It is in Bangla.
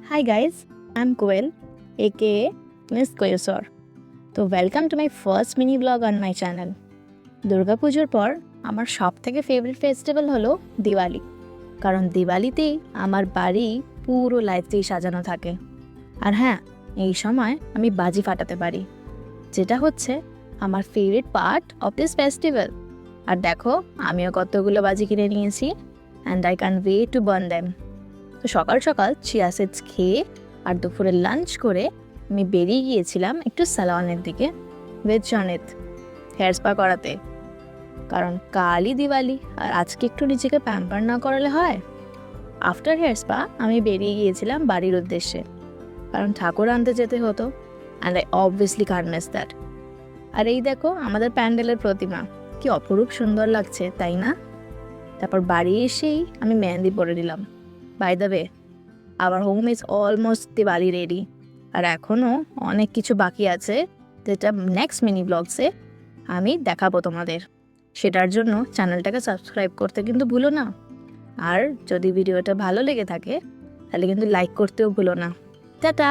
Hi guys, I'm Koel, aka Miss Koyosor. তো welcome to my first mini blog on my channel. দুর্গাপুজোর পর আমার সব থেকে ফেভারিট ফেস্টিভ্যাল হলো দিওয়ালি, কারণ দিওয়ালিতেই আমার বাড়ি পুরো লাইট দিয়ে সাজানো থাকে। আর হ্যাঁ, এই সময় আমি বাজি ফাটাতে পারি, যেটা হচ্ছে আমার favourite part of this festival. আর দেখো, আমিও কতগুলো বাজি কিনে নিয়েছি and I can wait to burn them. তো সকাল সকাল চিয়া সিডস খেয়ে আর দুপুরে লাঞ্চ করে আমি বেরিয়ে গিয়েছিলাম একটু স্যালনের দিকে উইথ জনিত হেয়ার স্পা করাতে, কারণ কালই দিওয়ালি আর আজকে একটু নিজেকে প্যাম্পার না করালে হয়। আফটার হেয়ার স্পা আমি বেরিয়ে গিয়েছিলাম বাড়ির উদ্দেশ্যে, কারণ ঠাকুর আনতে যেতে হতো and I obviously can't miss that. আর এই দেখো আমাদের প্যান্ডেলের প্রতিমা, কি অপরূপ সুন্দর লাগছে, তাই না? তারপর বাড়ি এসেই আমি মেহেন্দি পরে নিলাম। By the way, our home is almost Diwali ready, আর এখনও অনেক কিছু বাকি আছে যেটা নেক্সট মিনি ব্লগসে আমি দেখাবো তোমাদের। সেটার জন্য চ্যানেলটাকে সাবস্ক্রাইব করতে কিন্তু ভুলো না। আর যদি ভিডিওটা ভালো লেগে থাকে তাহলে কিন্তু লাইক করতেও ভুলো না। টাটা।